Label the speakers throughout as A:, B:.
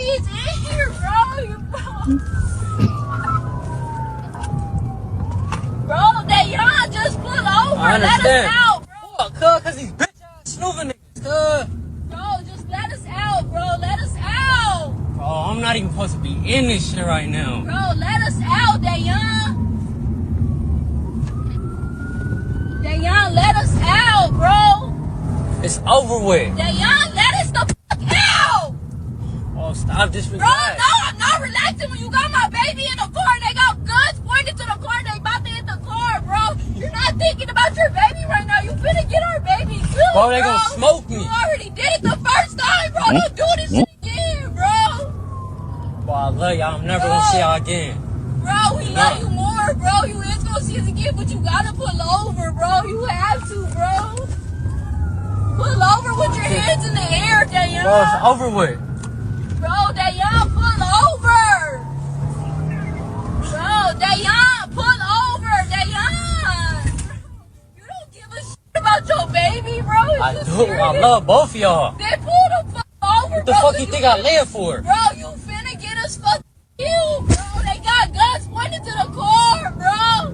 A: is in here, bro. Bro, Dayon, just pull over.
B: I understand.
A: Let us out, bro.
B: Fuck, cause these bitch ass snooping niggas,
A: Bro, just let us out, bro. Let us out.
B: Bro, I'm not even supposed to be in this shit right now.
A: Bro, let us out, Dayon. Dayon, let us out, bro.
B: It's over with.
A: Dayon, let us the fuck out.
B: Oh, stop this.
A: Bro, no, I'm not relaxing when you got my baby in the car and they got guns pointed to the car and they about to hit the car, bro. You're not thinking about your baby right now. You finna get our baby killed,
B: Bro, they gonna smoke me.
A: You already did it the first time, bro. Don't do this shit again, bro.
B: Bro, I love y'all. I'm never gonna see y'all again.
A: Bro, we love you more, bro. You is gonna see us again, but you gotta pull over, bro. You have to, bro. Pull over with your hands in the air, Dayon.
B: Bro, it's over with.
A: Bro, Dayon, pull over. Bro, Dayon, pull over, Dayon. You don't give a shit about your baby, bro.
B: I do. I love both of y'all.
A: Then pull the fuck over,
B: What the
A: bro.
B: fuck you think I live for?
A: Bro, you finna get us fucking killed, bro. They got guns pointed to the car, bro.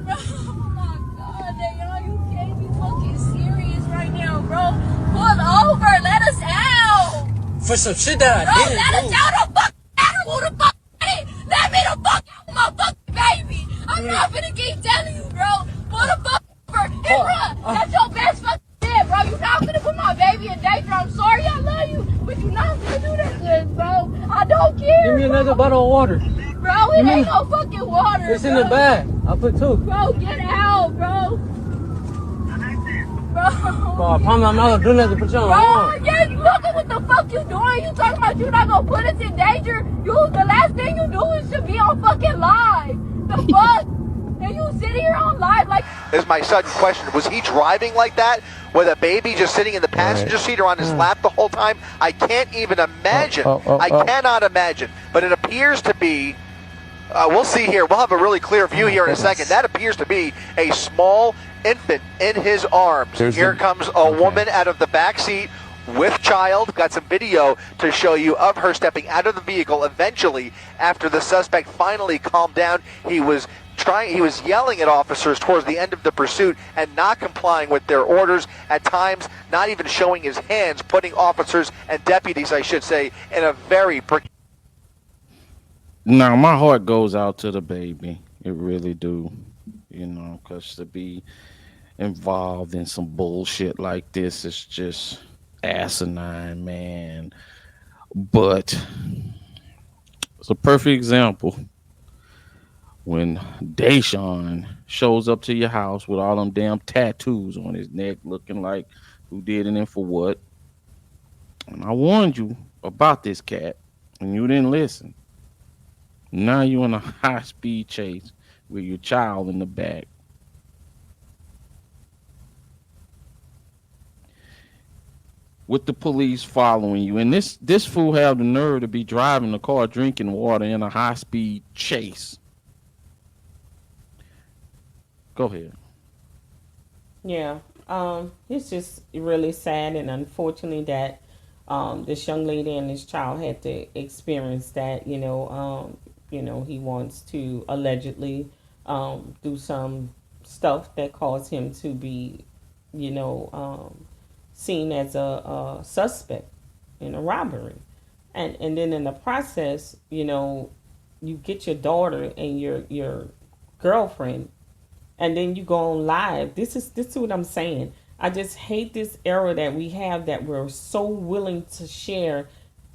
A: Bro, oh my God, Dayon, you can't be fucking serious right now, bro. Pull over, let us out.
B: For some shit that
A: Bro,
B: I didn't
A: let
B: do.
A: us out. Don't fucking matter who the fuck it is. Let me the fuck out with my fucking baby. I'm not gonna keep telling you, bro. Pull the fuck over. Hey, bro, that's your best fucking shit, bro. You not gonna put my baby in danger. I'm sorry, I love you, but you not gonna do that shit, bro. I don't care.
B: Give me another bottle of water.
A: Bro, it ain't no fucking water.
B: It's in the bag. I put two.
A: Bro, get out, bro. Bro,
B: I promise I'm not gonna do nothing. Put you on my arm.
A: yeah, you look at what the fuck you doing. You talking about you not gonna put us in danger. The last thing you do is to be on fucking live. The fuck? And you sitting here on live like...
C: Is my sudden question. Was he driving like that with a baby just sitting in the passenger seat or on his lap the whole time? I can't even imagine. I cannot imagine. But it appears to be... we'll see here. We'll have a really clear view here in a second. That appears to be a small infant in his arms. Here comes a woman out of the back seat with child. Got some video to show you of her stepping out of the vehicle eventually after the suspect finally calmed down. He was yelling at officers towards the end of the pursuit and not complying with their orders, at times not even showing his hands, putting officers and deputies, I should say, in a very...
D: Now, my heart goes out to the baby. It really do. You know, because to be involved in some bullshit like this is just asinine, man. But it's a perfect example when Deshaun shows up to your house with all them damn tattoos on his neck looking like who did it and for what. And I warned you about this cat and you didn't listen. Now you're in a high-speed chase with your child in the back. With the police following you. And this fool have the nerve to be driving the car, drinking water in a high-speed chase. Go ahead.
E: Yeah. It's just really sad and unfortunately that this young lady and this child had to experience that, he wants to allegedly do some stuff that caused him to be, seen as a suspect in a robbery. And then in the process, you get your daughter and your girlfriend, and then you go on live. This is what I'm saying. I just hate this era that we have, that we're so willing to share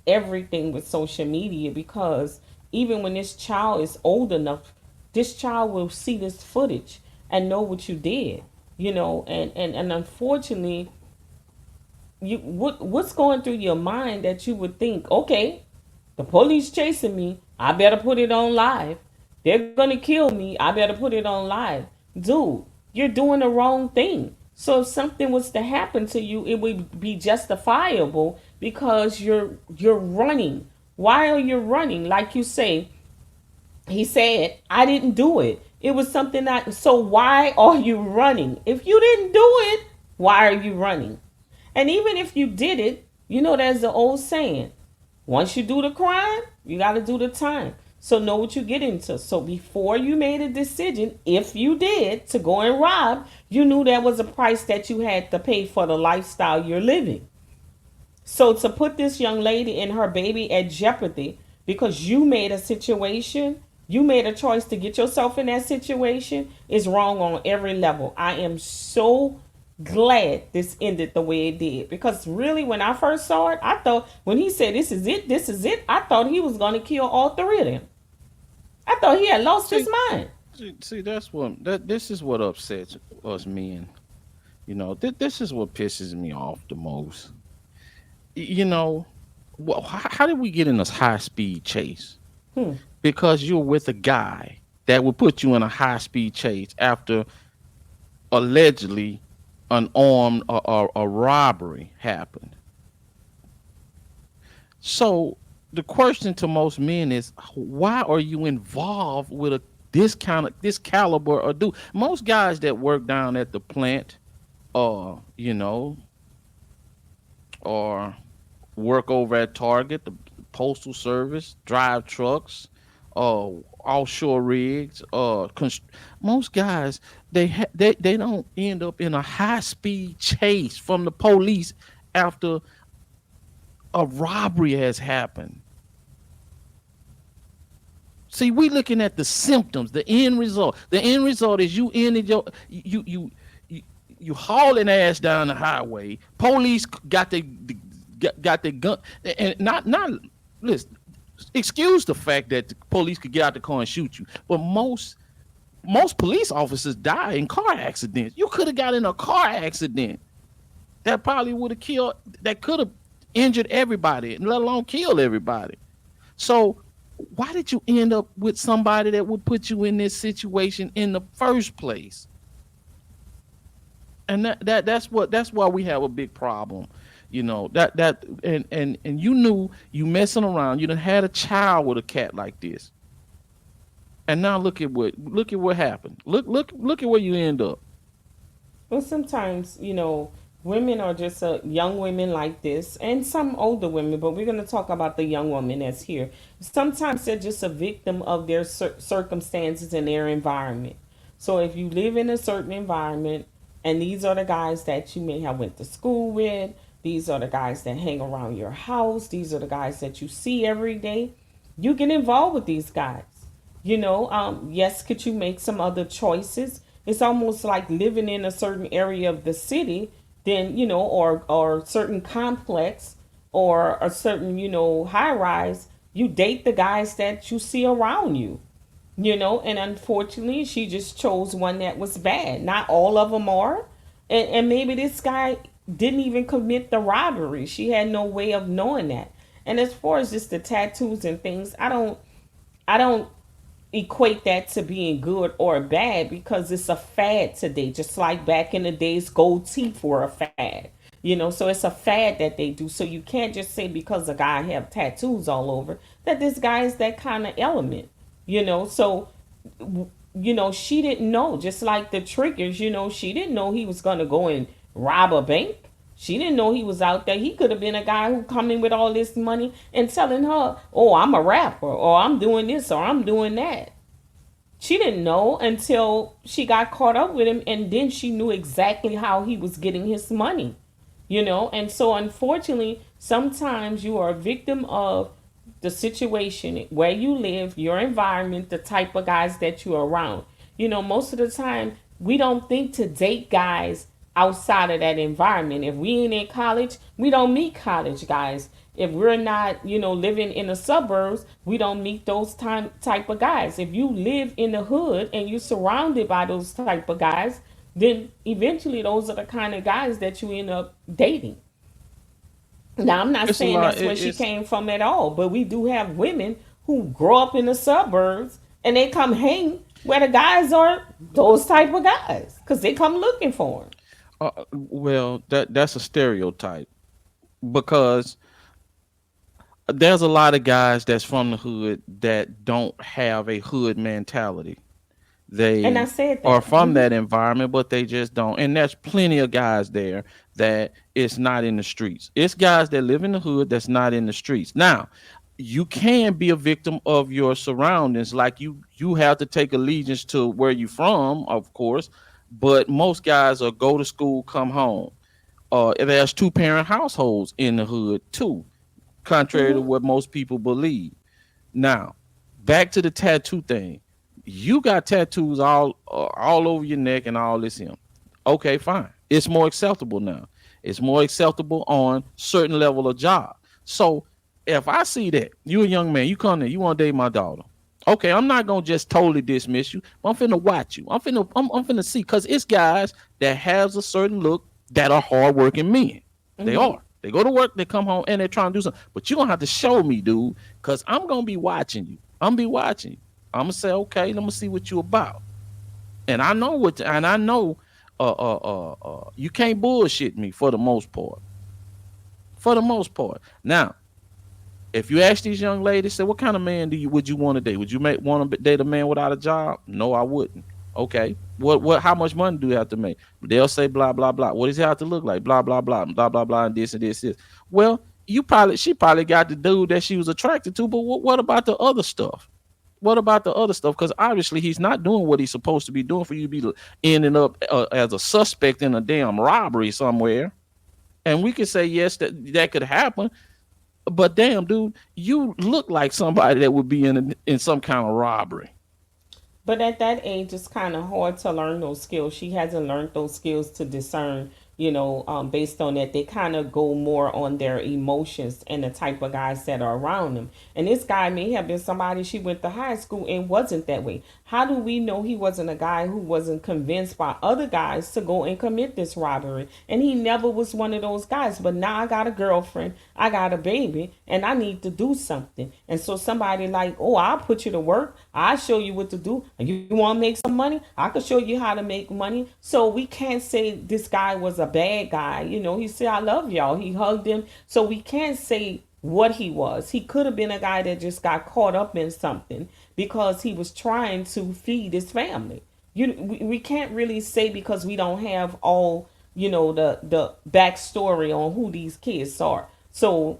E: everything with social media, because even when this child is old enough, this child will see this footage and know what you did, and unfortunately, what's going through your mind that you would think, okay, the police chasing me, I better put it on live. They're going to kill me, I better put it on live. Dude, you're doing the wrong thing. So if something was to happen to you, it would be justifiable because you're running. Why are you running? Like you say, he said, I didn't do it. It was something so why are you running? If you didn't do it, why are you running? And even if you did it, there's the old saying, Once you do the crime, you got to do the time. So know what you get into. So before you made a decision, if you did, to go and rob, you knew there was a price that you had to pay for the lifestyle you're living. So to put this young lady and her baby at jeopardy because you made a situation, you made a choice to get yourself in that situation is wrong on every level. I am so glad this ended the way it did because really when I first saw it, I thought when he said this is it, I thought he was going to kill all three of them. I thought he had lost his
D: See,
E: mind.
D: see, that's what this is what upsets us men. This is what pisses me off the most. You know, well, how did we get in this high speed chase?
E: Hmm.
D: Because you're with a guy that would put you in a high speed chase after allegedly an armed or a robbery happened. So the question to most men is, why are you involved with this caliber of dude? Most guys that work down at the plant, you know, or work over at Target, the postal service, drive trucks, offshore rigs, most guys they don't end up in a high speed chase from the police after a robbery has happened. See, we looking at the symptoms, the end result. The end result is you ended you, you hauling ass down the highway. Police got their gun and not listen. Excuse the fact that the police could get out the car and shoot you, but most police officers die in car accidents. You could have got in a car accident that probably would have killed, that could have injured everybody, let alone killed everybody. So why did you end up with somebody that would put you in this situation in the first place? And that's why we have a big problem. And you knew you messing around. You done had a child with a cat like this, and now look at what happened. Look at where you end up.
E: Well, sometimes, women are just young women like this, and some older women, but we're going to talk about the young woman that's here. Sometimes they're just a victim of their circumstances and their environment. So if you live in a certain environment, and these are the guys that you may have went to school with, these are the guys that hang around your house, these are the guys that you see every day, you get involved with these guys. Yes, could you make some other choices? It's almost like living in a certain area of the city, then, or certain complex or a certain, high rise. You date the guys that you see around you, and unfortunately, she just chose one that was bad. Not all of them are. And maybe this guy didn't even commit the robbery. She had no way of knowing that. And as far as just the tattoos and things, I don't equate that to being good or bad because it's a fad today. Just like back in the days, gold teeth were a fad. So it's a fad that they do. So you can't just say because a guy have tattoos all over that this guy is that kind of element. So she didn't know. Just like the triggers, she didn't know he was gonna go and rob a bank. She didn't know he was out there. He could have been a guy who coming with all this money and telling her, "Oh, I'm a rapper," or "I'm doing this," or "I'm doing that." She didn't know until she got caught up with him, and then she knew exactly how he was getting his money. And so unfortunately, sometimes you are a victim of the situation where you live, your environment, the type of guys that you're around. Most of the time, we don't think to date guys outside of that environment. If we ain't in college, we don't meet college guys. If we're not, living in the suburbs, we don't meet those type of guys. If you live in the hood and you're surrounded by those type of guys, then eventually those are the kind of guys that you end up dating. Now, I'm not
D: It's a
E: saying
D: lot.
E: that's where she came from at all, but we do have women who grow up in the suburbs and they come hang where the guys are those type of guys because they come looking for them.
D: Well, that's a stereotype because there's a lot of guys that's from the hood that don't have a hood mentality.
E: And I
D: They
E: said
D: are
E: that.
D: from that environment, but they just don't. And there's plenty of guys there that it's not in the streets. It's guys that live in the hood that's not in the streets. Now, you can be a victim of your surroundings. Like you have to take allegiance to where you from, of course. But most guys are go to school, come home. There's two parent households in the hood too, contrary to
E: Hmm.
D: what most people believe. Now, back to the tattoo thing. You got tattoos all over your neck and all this him. Okay, fine. It's more acceptable now. It's more acceptable on certain level of job. So if I see that you a young man, you come there, you want to date my daughter. Okay, I'm not gonna just totally dismiss you. But I'm finna watch you. I'm finna see because it's guys that has a certain look that are hardworking men. They
E: Hmm.
D: are. They go to work, they come home, and they're trying to do something. But you're gonna have to show me, dude, because I'm gonna be watching you. I'm gonna be watching you. I'm gonna say, okay, let me see what you about. And I know you can't bullshit me for the most part. For the most part. Now, if you ask these young ladies, say, what kind of man would you want to date? Would you want to date a man without a job? No, I wouldn't. Okay. How much money do you have to make? They'll say blah blah blah. What does he have to look like? Blah blah blah blah blah blah and this and this is. Well, she probably got the dude that she was attracted to, but what about the other stuff? What about the other stuff? Because obviously he's not doing what he's supposed to be doing for you to be ending up as a suspect in a damn robbery somewhere. And we could say yes, that could happen, but damn, dude, you look like somebody that would be in some kind of robbery.
E: But at that age, it's kind of hard to learn those skills. She hasn't learned those skills to discern, based on that. They kind of go more on their emotions and the type of guys that are around them. And this guy may have been somebody she went to high school and wasn't that way. How do we know he wasn't a guy who wasn't convinced by other guys to go and commit this robbery? And he never was one of those guys. But now I got a girlfriend, I got a baby, and I need to do something. And so somebody like, oh, I'll put you to work. I'll show you what to do. You want to make some money? I can show you how to make money. So we can't say this guy was a bad guy. He said, I love y'all. He hugged him. So we can't say what he was. He could have been a guy that just got caught up in something because he was trying to feed his family. We can't really say because we don't have all, the backstory on who these kids are. So,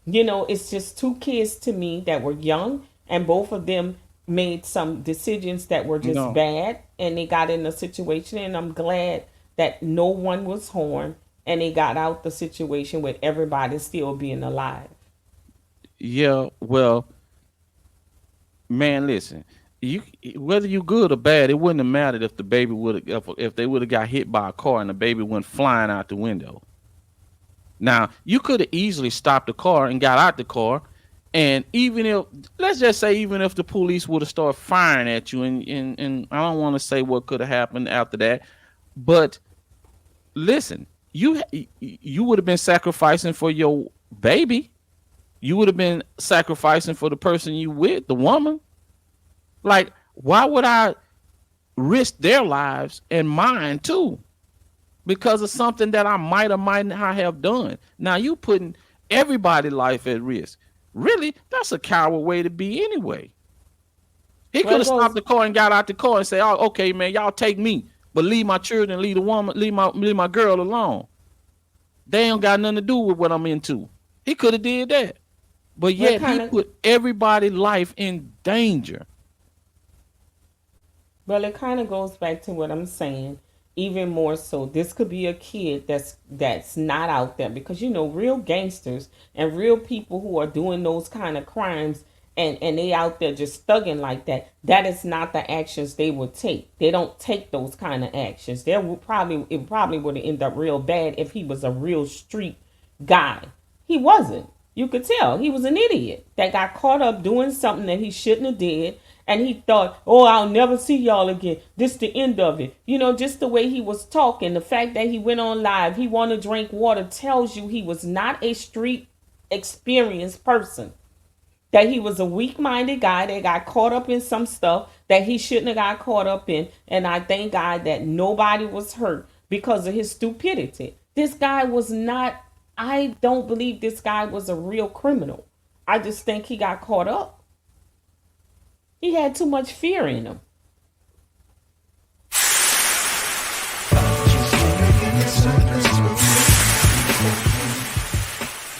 E: it's just two kids to me that were young, and both of them made some decisions that were just
D: No,
E: bad, and they got in a situation, and I'm glad that no one was harmed, and they got out the situation with everybody still being alive.
D: yeah, well, man, listen, you whether you good or bad, it wouldn't have mattered if the baby would have if they would have got hit by a car and the baby went flying out the window. Now, you could have easily stopped the car and got out the car. And even if, let's just say, even if the police would have started firing at you, and I don't want to say what could have happened after that, but listen, you would have been sacrificing for your baby. You would have been sacrificing for the person you with, the woman. Like, why would I risk their lives and mine too? Because of something that I might or might not have done. Now you putting everybody's life at risk. Really, that's a coward way to be anyway. He could
E: Well, it
D: have stopped
E: goes,
D: the car and got out the car and say, "Oh, okay, man, y'all take me, but leave my children, leave the woman, leave my girl alone. They ain't got nothing to do with what I'm into." He could have did that, but
E: well, it
D: yet he
E: kind of,
D: put everybody's life in danger.
E: well, it kind of goes back to what I'm saying. Even more so, this could be a kid that's not out there because real gangsters and real people who are doing those kind of crimes and they out there just thugging like that. That is not the actions they would take. They don't take those kind of actions. It probably would have ended up real bad if he was a real street guy. He wasn't. You could tell he was an idiot that got caught up doing something that he shouldn't have did. And he thought, oh, I'll never see y'all again. This the end of it. Just the way he was talking, the fact that he went on live, he wanted to drink water tells you he was not a street experienced person. That he was a weak-minded guy that got caught up in some stuff that he shouldn't have got caught up in. And I thank God that nobody was hurt because of his stupidity. This guy was not, I don't believe this guy was a real criminal. I just think he got caught up. He had too much fear in him.